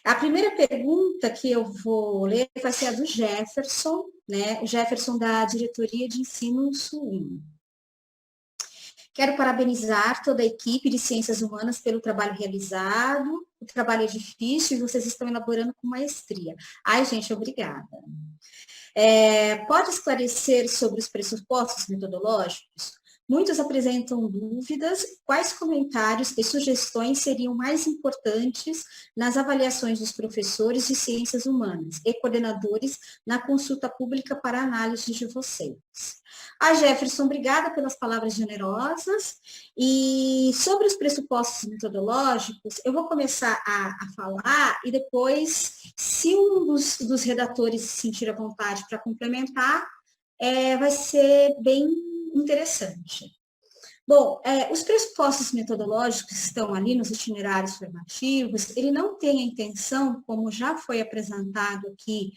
A primeira pergunta que eu vou ler vai ser a do Jefferson, né? O Jefferson da Diretoria de Ensino Sul. Quero parabenizar toda a equipe de Ciências Humanas pelo trabalho realizado. O trabalho é difícil e vocês estão elaborando com maestria. Ai, gente, obrigada. Pode esclarecer sobre os pressupostos metodológicos? Muitos apresentam dúvidas. Quais comentários e sugestões seriam mais importantes nas avaliações dos professores de ciências humanas e coordenadores na consulta pública para análise de vocês? Jefferson, obrigada pelas palavras generosas. E sobre os pressupostos metodológicos, eu vou começar a falar e depois, se um dos redatores se sentir à vontade para complementar, vai ser bem interessante. Bom, os pressupostos metodológicos que estão ali nos itinerários formativos, ele não tem a intenção, como já foi apresentado aqui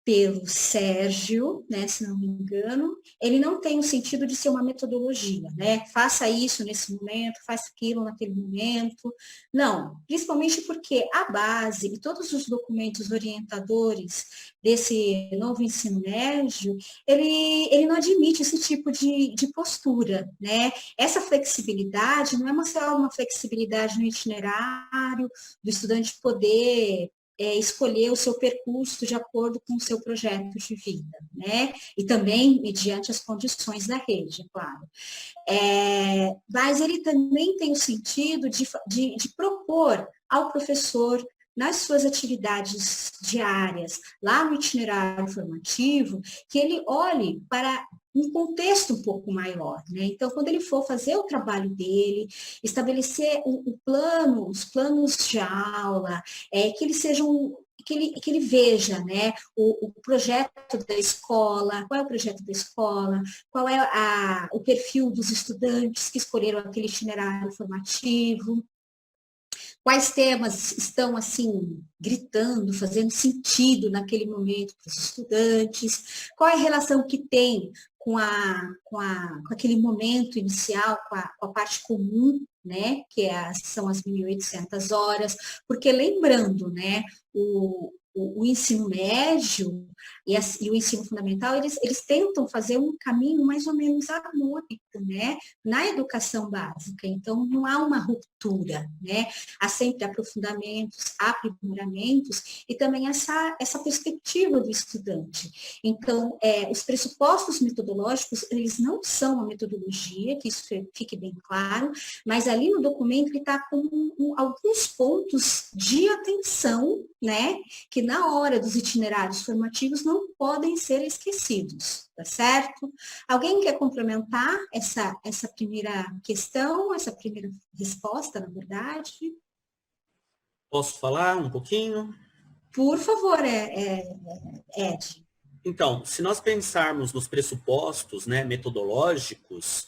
pelo Sérgio, né, se não me engano, ele não tem o sentido de ser uma metodologia, né? Faça isso nesse momento, faça aquilo naquele momento. Não, principalmente porque a base e todos os documentos orientadores desse novo ensino médio, ele não admite esse tipo de postura, né? Essa flexibilidade não é só uma flexibilidade no itinerário, do estudante poder escolher o seu percurso de acordo com o seu projeto de vida, né? E também mediante as condições da rede, é claro. Mas ele também tem o sentido de propor ao professor, nas suas atividades diárias, lá no itinerário formativo, que ele olhe para um contexto um pouco maior, né? Então, quando ele for fazer o trabalho dele, estabelecer o plano, os planos de aula, que eles sejam que ele veja, né, o projeto da escola, qual é o projeto da escola, qual é o perfil dos estudantes que escolheram aquele itinerário formativo, quais temas estão, assim, gritando, fazendo sentido naquele momento para os estudantes, qual é a relação que tem com aquele momento inicial, com a parte comum, né, que são as 1.800 horas, porque lembrando, né, o ensino médio e o ensino fundamental, eles tentam fazer um caminho mais ou menos harmônico, né, na educação básica, então não há uma ruptura, né, há sempre aprofundamentos, aprimoramentos e também essa perspectiva do estudante. Então, os pressupostos metodológicos, eles não são uma metodologia, que isso fique bem claro, mas ali no documento ele está com alguns pontos de atenção, né, que na hora dos itinerários formativos não podem ser esquecidos, tá certo? Alguém quer complementar essa primeira questão, essa primeira resposta, na verdade? Posso falar um pouquinho? Por favor, Ed. Então, se nós pensarmos nos pressupostos, né, metodológicos,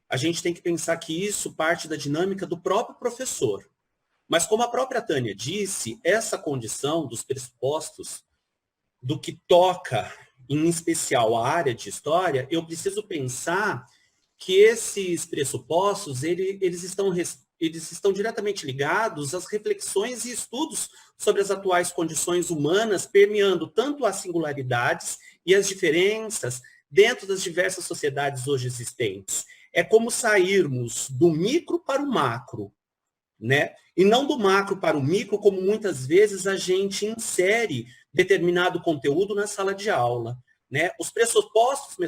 a gente tem que pensar que isso parte da dinâmica do próprio professor. Mas como a própria Tânia disse, essa condição dos pressupostos, do que toca, em especial, a área de história, eu preciso pensar que esses pressupostos, eles estão diretamente ligados às reflexões e estudos sobre as atuais condições humanas, permeando tanto as singularidades e as diferenças dentro das diversas sociedades hoje existentes. É como sairmos do micro para o macro, né? E não do macro para o micro, como muitas vezes a gente insere determinado conteúdo na sala de aula. Né? Os pressupostos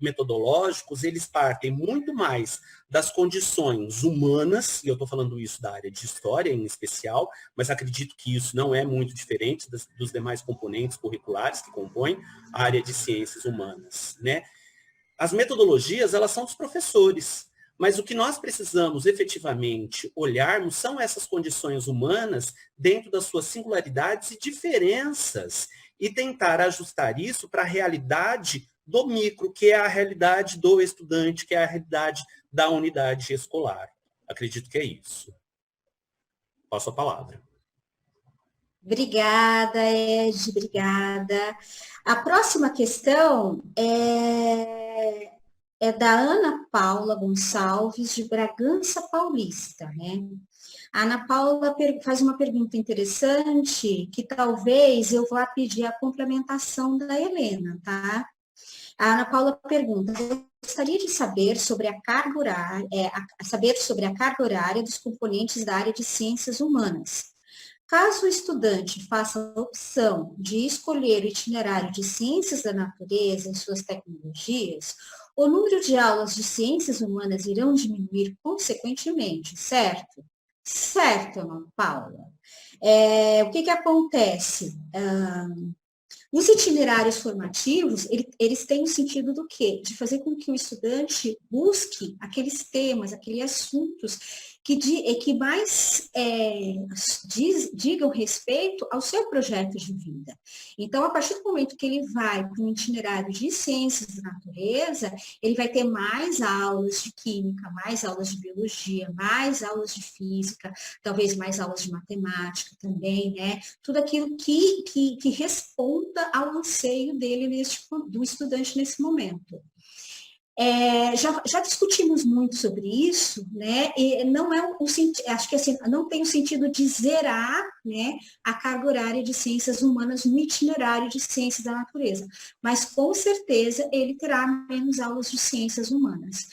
metodológicos, eles partem muito mais das condições humanas, e eu estou falando isso da área de história em especial, mas acredito que isso não é muito diferente dos demais componentes curriculares que compõem a área de ciências humanas. Né? As metodologias, elas são dos professores, mas o que nós precisamos efetivamente olharmos são essas condições humanas dentro das suas singularidades e diferenças e tentar ajustar isso para a realidade do micro, que é a realidade do estudante, que é a realidade da unidade escolar. Acredito que é isso. Passo a palavra. Obrigada, Ed, obrigada. A próxima questão é da Ana Paula Gonçalves, de Bragança Paulista, né? A Ana Paula faz uma pergunta interessante, que talvez eu vá pedir a complementação da Helena, tá? A Ana Paula pergunta: gostaria de saber sobre a carga horária, dos componentes da área de ciências humanas. Caso o estudante faça a opção de escolher o itinerário de ciências da natureza em suas tecnologias, o número de aulas de ciências humanas irão diminuir consequentemente, certo? Certo, Ana Paula. O que acontece? Os itinerários formativos, eles têm o sentido do quê? De fazer com que o estudante busque aqueles temas, aqueles assuntos que mais digam respeito ao seu projeto de vida. Então, a partir do momento que ele vai para um itinerário de ciências da natureza, ele vai ter mais aulas de química, mais aulas de biologia, mais aulas de física, talvez mais aulas de matemática também, né? Tudo aquilo que responda ao anseio dele, do estudante nesse momento. Já discutimos muito sobre isso, né? E não é acho que assim, não tem o sentido de zerar, né, a carga horária de ciências humanas no itinerário de ciências da natureza, mas com certeza ele terá menos aulas de ciências humanas.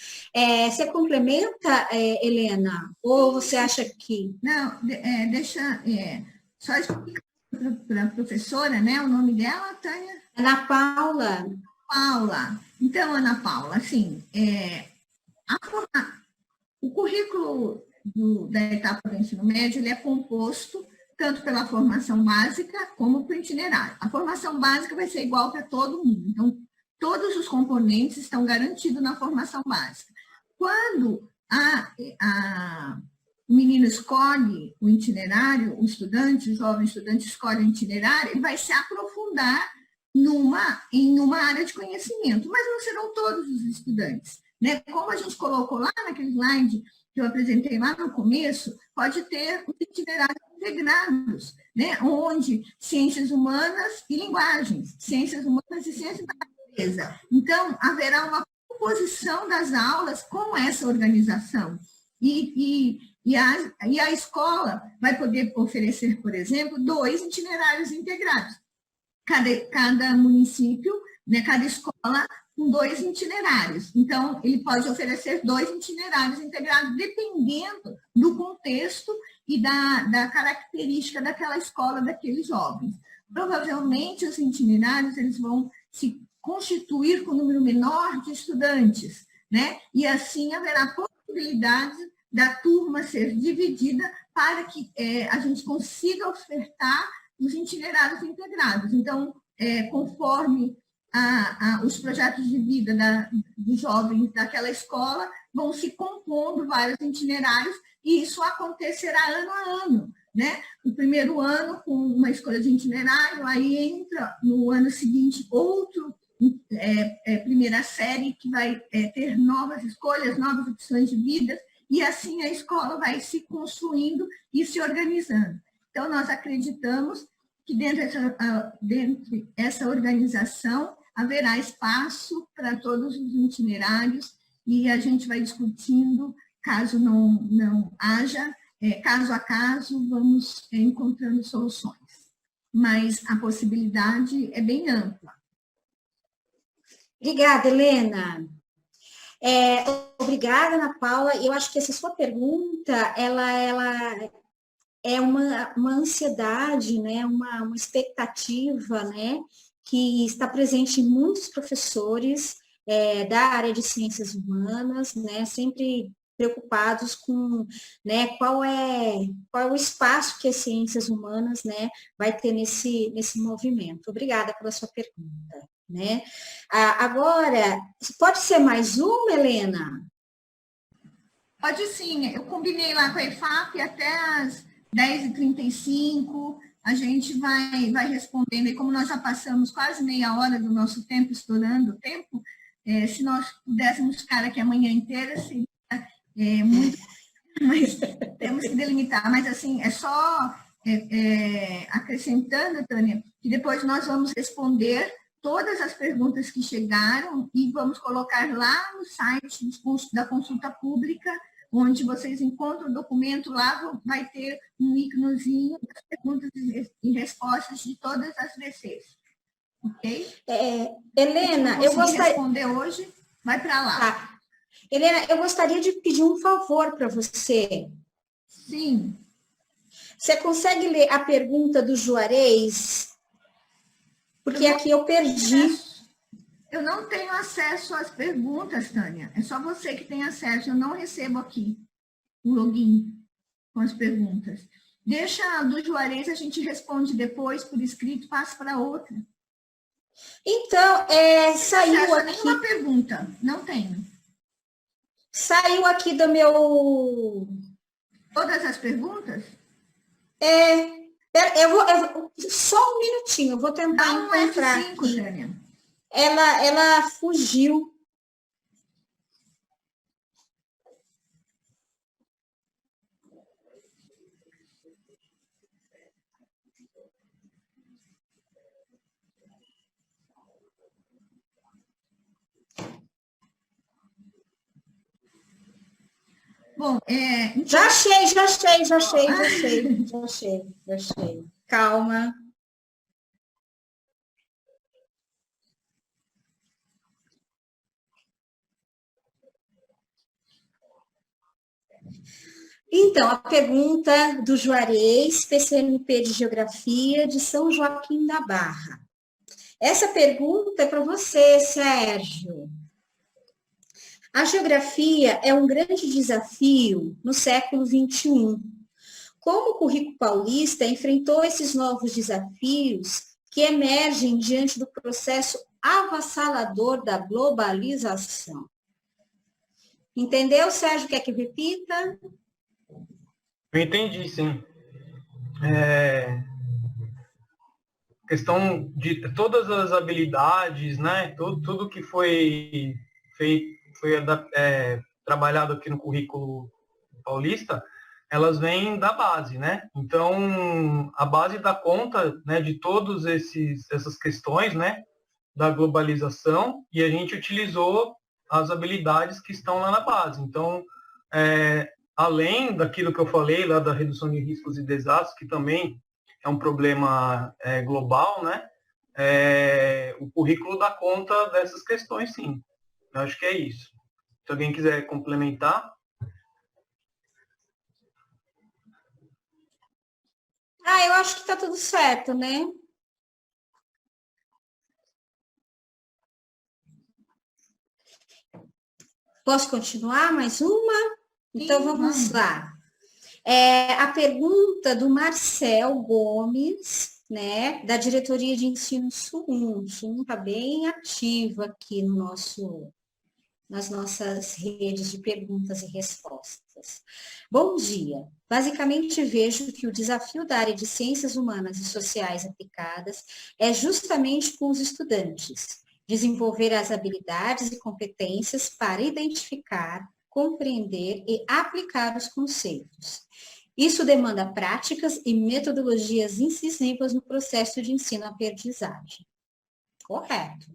Você complementa, Helena? Ou você acha que... Não, deixa só explicar para a professora, né? O nome dela, Tânia? Ana Paula. Paula. Então, Ana Paula, assim, o currículo da etapa do ensino médio, ele é composto tanto pela formação básica como pelo itinerário. A formação básica vai ser igual para todo mundo. Então, todos os componentes estão garantidos na formação básica. Quando o menino escolhe o itinerário, o jovem estudante escolhe o itinerário, ele vai se aprofundar em uma área de conhecimento, mas não serão todos os estudantes, né? Como a gente colocou lá naquele slide que eu apresentei lá no começo, pode ter os itinerários integrados, né? Onde ciências humanas e linguagens, ciências humanas e ciências da natureza. Então, haverá uma composição das aulas com essa organização. E a escola vai poder oferecer, por exemplo, 2 itinerários integrados. Cada município, né, cada escola com 2 itinerários. Então, ele pode oferecer 2 itinerários integrados, dependendo do contexto e da característica daquela escola, daqueles jovens. Provavelmente, os itinerários eles vão se constituir com um número menor de estudantes, né? E assim haverá possibilidade da turma ser dividida para que a gente consiga ofertar os itinerários integrados. Então, conforme os projetos de vida dos jovens daquela escola, vão se compondo vários itinerários, e isso acontecerá ano a ano, né? O primeiro ano com uma escolha de itinerário, aí entra no ano seguinte outro, primeira série, que vai ter novas escolhas, novas opções de vida, e assim a escola vai se construindo e se organizando. Então, nós acreditamos que dentro dessa organização haverá espaço para todos os itinerários, e a gente vai discutindo, caso não haja, caso a caso, vamos encontrando soluções. Mas a possibilidade é bem ampla. Obrigada, Helena. Obrigada, Ana Paula. Eu acho que essa sua pergunta, ela é uma ansiedade, né? uma expectativa, né? Que está presente em muitos professores da área de ciências humanas, né? Sempre preocupados com, né, qual é o espaço que as ciências humanas, né, vai ter nesse movimento. Obrigada pela sua pergunta. Né? Agora, pode ser mais uma, Helena? Pode sim, eu combinei lá com a EFAP até às 10h35, a gente vai respondendo, e como nós já passamos quase meia hora do nosso tempo, estourando o tempo, se nós pudéssemos ficar aqui a manhã inteira, seria muito, mas temos que delimitar, mas assim, é só acrescentando, Tânia, que depois nós vamos responder todas as perguntas que chegaram e vamos colocar lá no site da consulta pública, onde vocês encontram o documento, lá vai ter um íconezinho das perguntas e respostas de todas as VCs. Ok? Helena, eu gostaria... responder hoje, vai para lá. Tá. Helena, eu gostaria de pedir um favor para você. Sim. Você consegue ler a pergunta do Juarez? Porque aqui eu perdi. Eu não tenho acesso às perguntas, Tânia. É só você que tem acesso. Eu não recebo aqui o login com as perguntas. Deixa a do Juarez, a gente responde depois por escrito, passa para outra. Então, saiu aqui... Nenhuma pergunta, não tenho. Saiu aqui do meu... Todas as perguntas? Eu vou só um minutinho, eu vou tentar encontrar F5, aqui. Tânia. Ela fugiu. Bom, então... Já achei. Calma. Então, a pergunta do Juarez, PCNP de Geografia de São Joaquim da Barra. Essa pergunta é para você, Sérgio. A geografia é um grande desafio no século XXI. Como o currículo paulista enfrentou esses novos desafios que emergem diante do processo avassalador da globalização? Entendeu, Sérgio? Quer que repita? Eu entendi, sim. Questão de todas as habilidades, né? Tudo que foi feito, trabalhado aqui no currículo paulista, elas vêm da base, né? Então, a base dá conta, né, de todas essas questões, né, da globalização, e a gente utilizou as habilidades que estão lá na base. Então, além daquilo que eu falei lá da redução de riscos e desastres, que também é um problema global, né? O currículo dá conta dessas questões, sim. Eu acho que é isso. Se alguém quiser complementar. Eu acho que está tudo certo, né? Posso continuar mais uma? Então, Sim, vamos lá. A pergunta do Marcel Gomes, né, da Diretoria de Ensino Sul 1. Sul 1 está bem ativa aqui nas nossas redes de perguntas e respostas. Bom dia. Basicamente, vejo que o desafio da área de Ciências Humanas e Sociais Aplicadas é justamente com os estudantes, desenvolver as habilidades e competências para identificar, compreender e aplicar os conceitos. Isso demanda práticas e metodologias incisivas no processo de ensino-aprendizagem. Correto.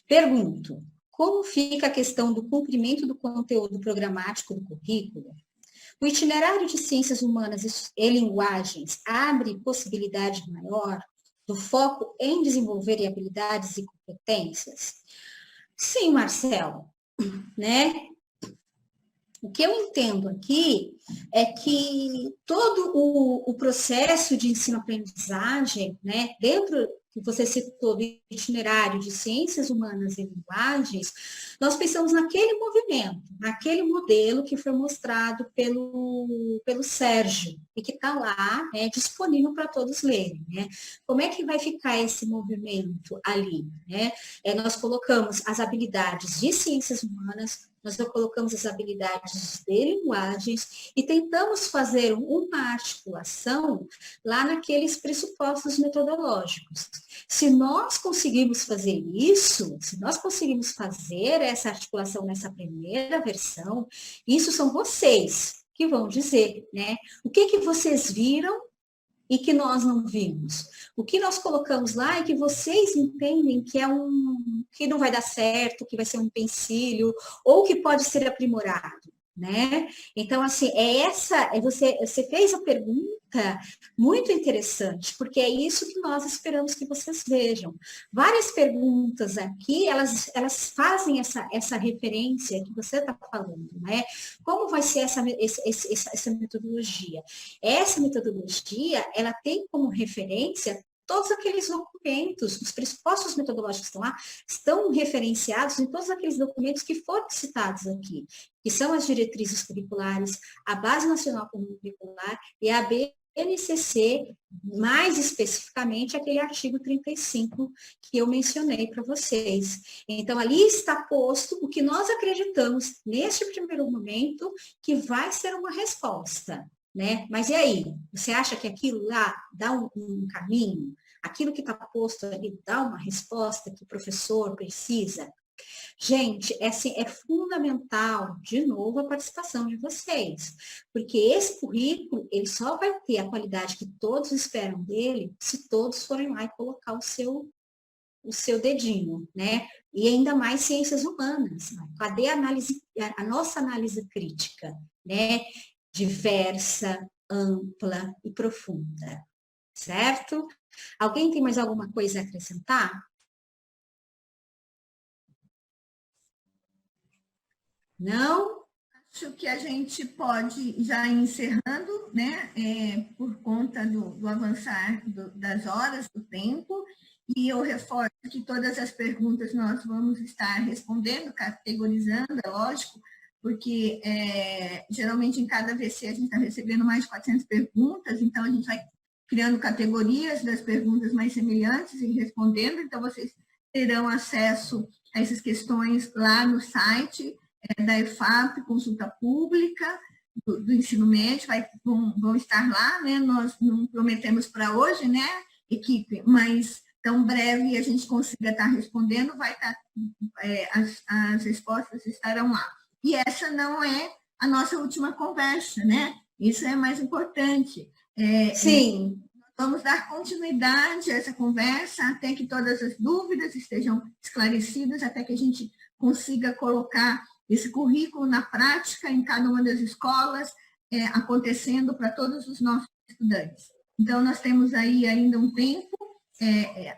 Pergunto, como fica a questão do cumprimento do conteúdo programático do currículo? O itinerário de Ciências Humanas e Linguagens abre possibilidade maior do foco em desenvolver habilidades e competências? Sim, Marcelo, né? O que eu entendo aqui é que todo o processo de ensino-aprendizagem, né, dentro que você citou do itinerário de Ciências Humanas e Linguagens, nós pensamos naquele movimento, naquele modelo que foi mostrado pelo Sérgio e que está lá, né, disponível para todos lerem, né? Como é que vai ficar esse movimento ali, né? Nós colocamos as habilidades de Ciências Humanas, nós colocamos as habilidades de linguagens e tentamos fazer uma articulação lá naqueles pressupostos metodológicos. Se nós conseguimos fazer isso, se nós conseguimos fazer essa articulação nessa primeira versão, isso são vocês que vão dizer, né? O que vocês viram e que nós não vimos? O que nós colocamos lá e que vocês entendem que que não vai dar certo, que vai ser um empecilho, ou que pode ser aprimorado, né? Então, assim, você fez a pergunta muito interessante, porque é isso que nós esperamos que vocês vejam. Várias perguntas aqui, elas fazem essa referência que você está falando, né? Como vai ser essa metodologia? Essa metodologia, ela tem como referência todos aqueles documentos, os pressupostos metodológicos que estão lá, estão referenciados em todos aqueles documentos que foram citados aqui, que são as diretrizes curriculares, a Base Nacional Comum Curricular e a BNCC, mais especificamente aquele artigo 35 que eu mencionei para vocês. Então, ali está posto o que nós acreditamos, neste primeiro momento, que vai ser uma resposta. Né? Mas e aí? Você acha que aquilo lá dá um caminho? Aquilo que está posto ali dá uma resposta que o professor precisa? Gente, é fundamental, de novo, a participação de vocês, porque esse currículo, ele só vai ter a qualidade que todos esperam dele se todos forem lá e colocar o seu dedinho, né? E ainda mais ciências humanas. Né? Cadê a nossa análise crítica, né? Diversa, ampla e profunda, certo? Alguém tem mais alguma coisa a acrescentar? Não? Acho que a gente pode já ir encerrando, né, por conta do avançar das horas, do tempo, e eu reforço que todas as perguntas nós vamos estar respondendo, categorizando, é lógico, porque geralmente em cada VC a gente está recebendo mais de 400 perguntas, então a gente vai criando categorias das perguntas mais semelhantes e respondendo, então vocês terão acesso a essas questões lá no site da EFAP, consulta pública do ensino médio, vão estar lá, né? Nós não prometemos para hoje, né, equipe, mas tão breve a gente consiga estar respondendo, vai estar, as respostas estarão lá. E essa não é a nossa última conversa, né? Isso é mais importante. Sim. Vamos dar continuidade a essa conversa até que todas as dúvidas estejam esclarecidas, até que a gente consiga colocar esse currículo na prática em cada uma das escolas, acontecendo para todos os nossos estudantes. Então, nós temos aí ainda um tempo,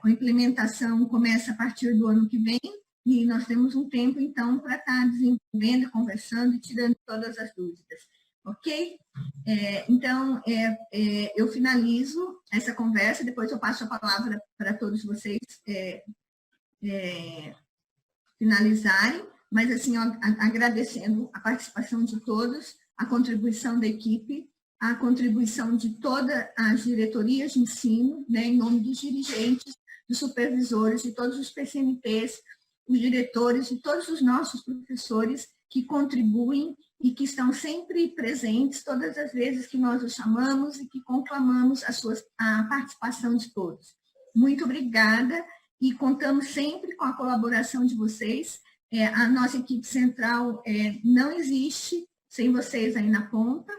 a implementação começa a partir do ano que vem, e nós temos um tempo, então, para estar desenvolvendo, conversando e tirando todas as dúvidas. Ok? Então, eu finalizo essa conversa, depois eu passo a palavra para todos vocês finalizarem, mas, assim, agradecendo a participação de todos, a contribuição da equipe, a contribuição de todas as diretorias de ensino, né, em nome dos dirigentes, dos supervisores, de todos os PCNPs, os diretores e todos os nossos professores que contribuem e que estão sempre presentes todas as vezes que nós os chamamos e que conclamamos a participação de todos. Muito obrigada e contamos sempre com a colaboração de vocês. A nossa equipe central não existe sem vocês aí na ponta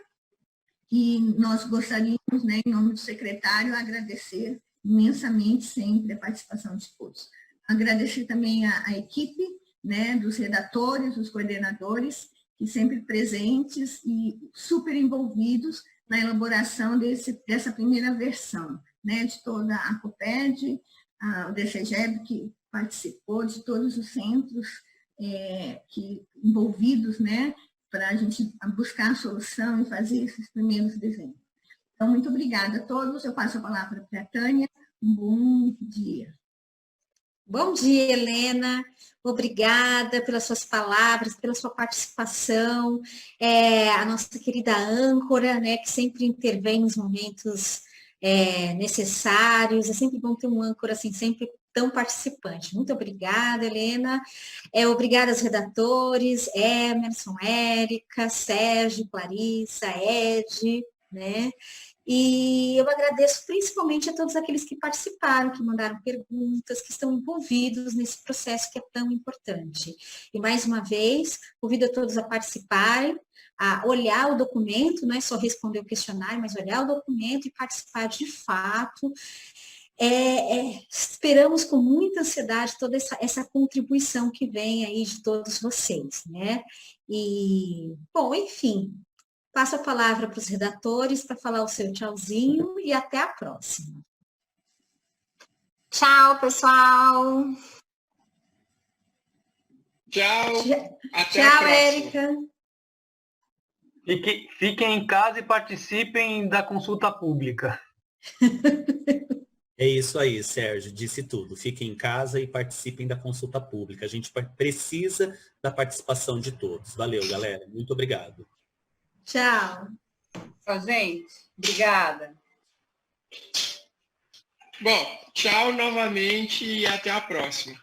e nós gostaríamos, né, em nome do secretário, agradecer imensamente sempre a participação de todos. Agradecer também a equipe, né, dos redatores, dos coordenadores, que sempre presentes e super envolvidos na elaboração dessa primeira versão, né, de toda a COPED, o DCGEB, que participou, de todos os centros envolvidos, né, para a gente buscar a solução e fazer esses primeiros desenhos. Então, muito obrigada a todos. Eu passo a palavra para a Tânia. Um bom dia. Bom dia, Helena. Obrigada pelas suas palavras, pela sua participação. A nossa querida âncora, né, que sempre intervém nos momentos necessários. É sempre bom ter um âncora assim, sempre tão participante. Muito obrigada, Helena. Obrigada aos redatores, Emerson, Érica, Sérgio, Clarissa, Ed, né? E eu agradeço principalmente a todos aqueles que participaram, que mandaram perguntas, que estão envolvidos nesse processo que é tão importante. E mais uma vez, convido a todos a participarem, a olhar o documento, não é só responder o questionário, mas olhar o documento e participar de fato. Esperamos com muita ansiedade toda essa contribuição que vem aí de todos vocês, né? E, bom, enfim, passo a palavra para os redatores para falar o seu tchauzinho e até a próxima. Tchau, pessoal. Tchau. Até Tchau, a próxima. Érica. Fiquem em casa e participem da consulta pública. É isso aí, Sérgio, disse tudo. Fiquem em casa e participem da consulta pública. A gente precisa da participação de todos. Valeu, galera. Muito obrigado. Tchau. Tchau, gente. Obrigada. Bom, tchau novamente e até a próxima.